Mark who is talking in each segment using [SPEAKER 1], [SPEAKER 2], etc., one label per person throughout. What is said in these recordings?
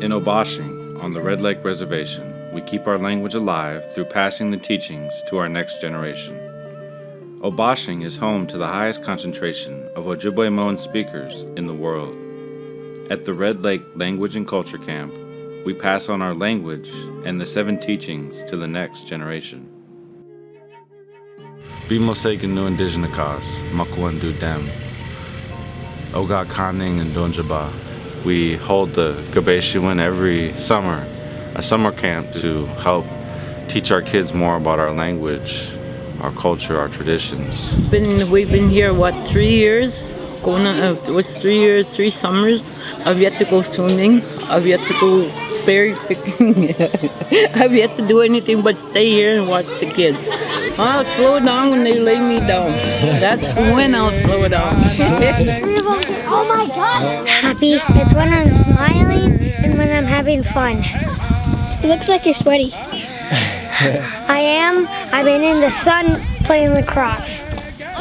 [SPEAKER 1] In Obashing, on the Red Lake Reservation, we keep our language alive through passing the teachings to our next generation. Obashing is home to the highest concentration of Ojibwe-Moan speakers in the world. At the Red Lake Language and Culture Camp, we pass on our language and the 7 teachings to the next generation. Bimosek and Nu Indigenakas, Makwandu Dem, Oga Kaning and Donjaba. We hold the Gabeshiwin every summer, a summer camp to help teach our kids more about our language, our culture, our traditions.
[SPEAKER 2] We've been here, 3 years? It was 3 years, 3 summers. I've yet to go swimming. I've yet to go berry picking. I've yet to do anything but stay here and watch the kids. I'll slow down when they lay me down. That's when I'll slow down.
[SPEAKER 3] Oh my God! Happy. It's when I'm smiling and when I'm having fun. It looks like you're sweaty. I am. I've been in the sun playing lacrosse.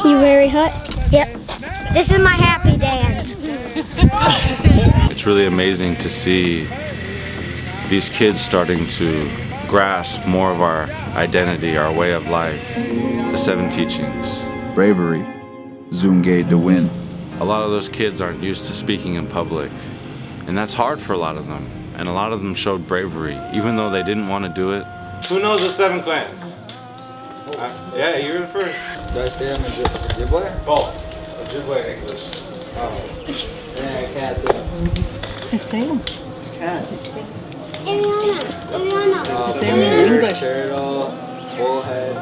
[SPEAKER 3] You very hot? Yep. This is my happy dance.
[SPEAKER 1] It's really amazing to see these kids starting to grasp more of our identity, our way of life, the 7 teachings.
[SPEAKER 4] Bravery, Zunge de Win.
[SPEAKER 1] A lot of those kids aren't used to speaking in public, and that's hard for a lot of them. And a lot of them showed bravery, even though they didn't want to do it. Who knows the 7 clans? Yeah, you're the first.
[SPEAKER 5] Do I say I'm a Ojibwe?
[SPEAKER 1] Both. Ojibwe English.
[SPEAKER 5] Oh. Yeah, I can't do it.
[SPEAKER 2] Just say them.
[SPEAKER 5] Can't.
[SPEAKER 2] Just say them.
[SPEAKER 3] English.
[SPEAKER 5] Turtle, bullhead,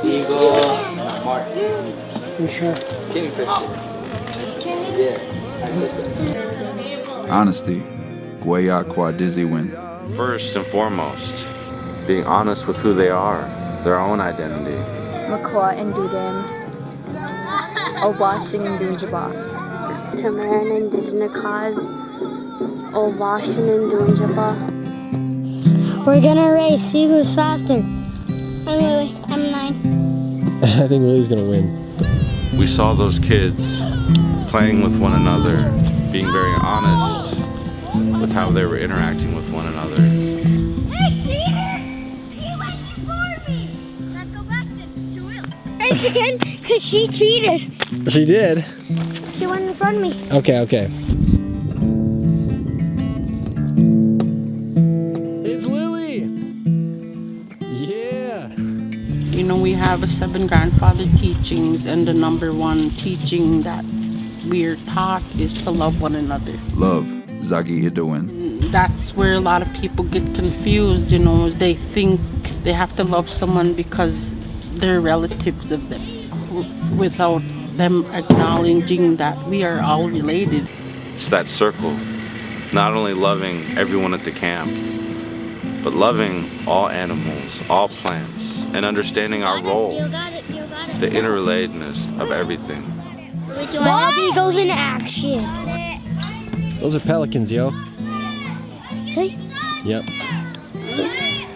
[SPEAKER 5] eagle, mark.
[SPEAKER 2] You sure?
[SPEAKER 5] Kingfisher. Yeah, I said that.
[SPEAKER 4] Honesty, Gweya Kwa Dizzy Win.
[SPEAKER 1] First and foremost, being honest with who they are, their own identity.
[SPEAKER 6] Makwa and Dudem, Obashing and Dunjaba.
[SPEAKER 3] Tamaran and Indigenakas, Obashing and Dunjaba. We're gonna race, see who's faster. I'm Lily, I'm 9.
[SPEAKER 7] I think Lily's gonna win.
[SPEAKER 1] We saw those kids playing with one another, being very honest with how they were interacting with one another.
[SPEAKER 3] Race again, because she cheated.
[SPEAKER 7] She did?
[SPEAKER 3] She went in front of me.
[SPEAKER 7] Okay. It's Lily! Yeah!
[SPEAKER 8] You know, we have 7 grandfather teachings, and the number 1 teaching that we're taught is to love one another.
[SPEAKER 4] Love, Zagi Idowin.
[SPEAKER 8] That's where a lot of people get confused, you know. They think they have to love someone because they're relatives of them, without them acknowledging that we are all related.
[SPEAKER 1] It's that circle, not only loving everyone at the camp, but loving all animals, all plants, and understanding our role, the interrelatedness of everything.
[SPEAKER 3] Bobby goes into action.
[SPEAKER 7] Those are pelicans, yo.
[SPEAKER 3] Hey.
[SPEAKER 7] Yep.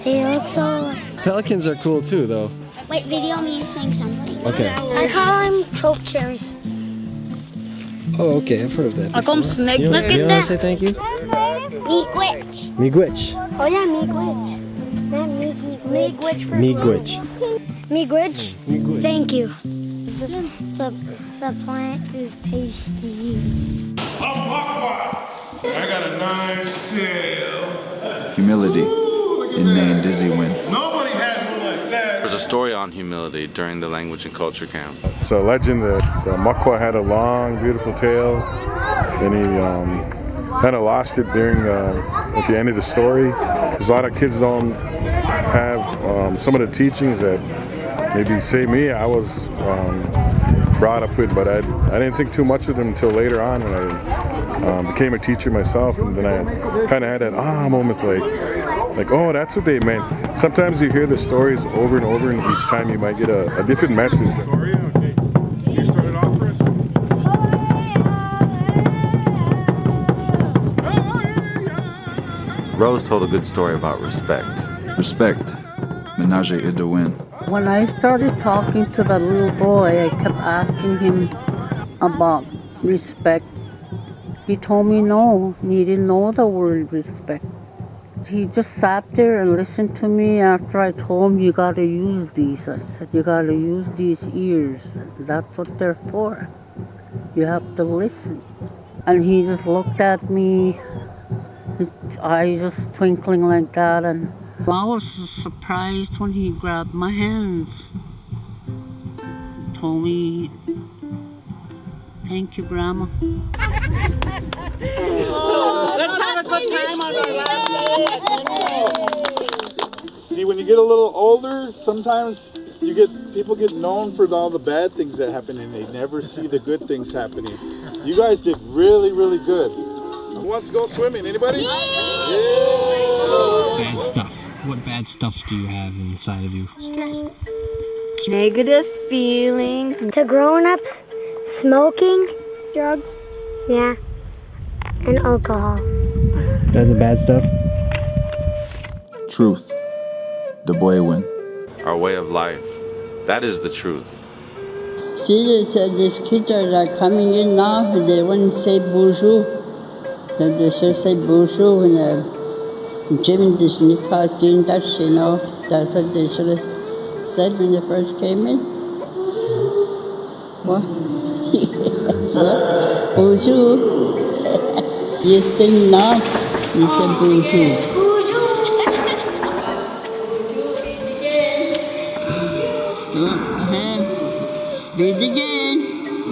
[SPEAKER 3] They look so...
[SPEAKER 7] Pelicans are cool too, though.
[SPEAKER 3] Wait, video me saying something.
[SPEAKER 7] Okay.
[SPEAKER 3] I call them choke cherries.
[SPEAKER 7] Oh, okay, I've heard of that.
[SPEAKER 8] I call them snake.
[SPEAKER 7] You
[SPEAKER 3] Look at
[SPEAKER 7] want
[SPEAKER 3] that.
[SPEAKER 7] to say thank you?
[SPEAKER 3] Miigwech.
[SPEAKER 7] Miigwech.
[SPEAKER 3] Oh yeah, miigwech. Not miigwech for
[SPEAKER 7] Miigwech.
[SPEAKER 3] Miigwech.
[SPEAKER 7] Miigwech.
[SPEAKER 3] Thank you. The plant is tasty.
[SPEAKER 9] I got a nice tail.
[SPEAKER 4] Humility, Inane Dizzy Win.
[SPEAKER 9] Nobody has one like that.
[SPEAKER 1] There's a story on humility during the language and culture camp.
[SPEAKER 9] It's a legend that Makwa had a long, beautiful tail, and he kind of lost it during at the end of the story. Because a lot of kids don't have some of the teachings that maybe say me. I was brought up with, but I didn't think too much of them until later on when I became a teacher myself, and then I kind of had that moment, like, oh, that's what they meant. Sometimes you hear the stories over and over, and each time you might get a different message.
[SPEAKER 1] Rose told a good story about respect.
[SPEAKER 4] Respect, Menage Idowin.
[SPEAKER 2] When I started talking to the little boy, I kept asking him about respect.
[SPEAKER 8] He told me no, he didn't know the word respect. He just sat there and listened to me after I told him, you gotta use these. I said, you gotta use these ears. That's what they're for. You have to listen. And he just looked at me, his eyes just twinkling like that. And I was surprised when he grabbed my hands. He told me, thank you, Grandma.
[SPEAKER 5] Let's have a good time on our last day.
[SPEAKER 10] See, when you get a little older, sometimes people get known for all the bad things that happen, and they never see the good things happening. You guys did really, really good. Who wants to go swimming? Anybody? Yeah.
[SPEAKER 7] Bad stuff. What bad stuff do you have inside of you?
[SPEAKER 3] Negative feelings. To grown-ups, smoking, drugs, yeah, and alcohol.
[SPEAKER 7] That's the bad stuff?
[SPEAKER 4] Truth. The Boywin.
[SPEAKER 1] Our way of life. That is the truth.
[SPEAKER 8] See, these kids are coming in now, they wouldn't say bonjour. They should say bonjour when Jim this Nikas doing that, you know. That's what they should have said when they first came in. What? Bonjour. You think not? You said bonjour. Breathe again.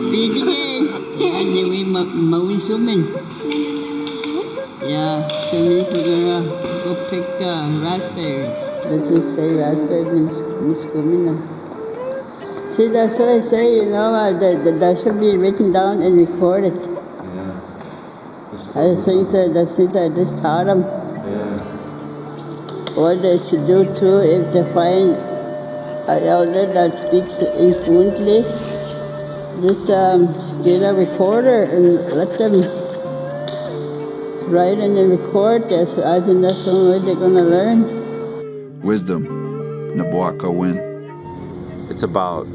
[SPEAKER 8] Breathe again. And then we Maui swimming. Yeah, so we're gonna go pick raspberries. Let's just say raspberries, Miss Gomina. See, that's what I say, you know, that should be written down and recorded.
[SPEAKER 1] Yeah.
[SPEAKER 8] The things I just taught them.
[SPEAKER 1] Yeah.
[SPEAKER 8] What they should do too, if they find an elder that speaks fluently, just get a recorder and let them write and then record. I think that's the only way they're going to learn.
[SPEAKER 4] Wisdom. Nabuaka Win.
[SPEAKER 1] It's about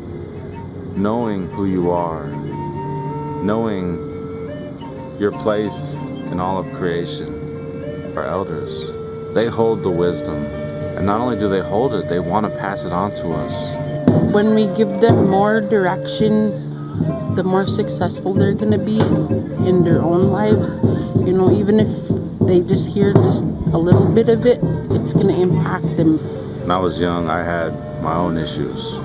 [SPEAKER 1] knowing who you are, knowing your place in all of creation. Our elders, they hold the wisdom. And not only do they hold it, they want to pass it on to us.
[SPEAKER 8] When we give them more direction, the more successful they're going to be in their own lives. You know, even if they just hear just a little bit of it, it's going to impact them.
[SPEAKER 1] When I was young, I had my own issues.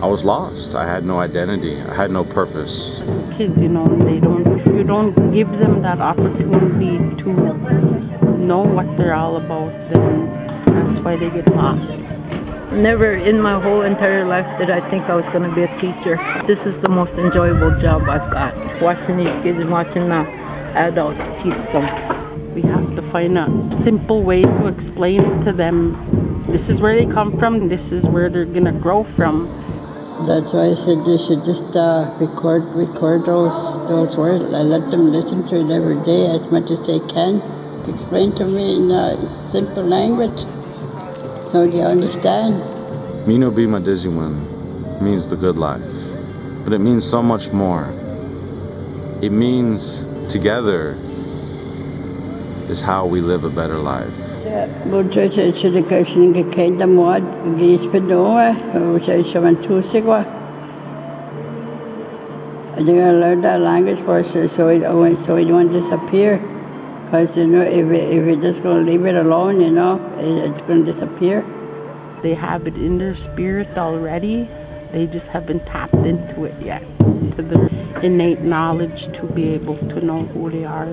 [SPEAKER 1] I was lost. I had no identity. I had no purpose.
[SPEAKER 8] As kids, you know, if you don't give them that opportunity to know what they're all about, then that's why they get lost.
[SPEAKER 2] Never in my whole entire life did I think I was going to be a teacher. This is the most enjoyable job I've got. Watching these kids and watching the adults teach them.
[SPEAKER 8] We have to find a simple way to explain to them, this is where they come from, this is where they're going to grow from. That's why I said they should just record those words. I let them listen to it every day as much as they can. Explain to me in simple language so they understand.
[SPEAKER 1] Mino Bima Diziwin means the good life, but it means so much more. It means together is how we live a better life.
[SPEAKER 8] They're going to learn that language first so it won't disappear. Because, you know, if we're just going to leave it alone, you know, it's going to disappear. They have it in their spirit already. They just haven't tapped into it yet, to their innate knowledge to be able to know who they are.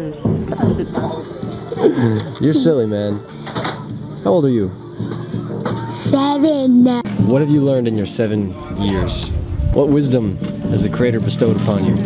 [SPEAKER 7] You're silly, man. How old are you?
[SPEAKER 3] 7.
[SPEAKER 7] What have you learned in your 7 years? What wisdom has the Creator bestowed upon you?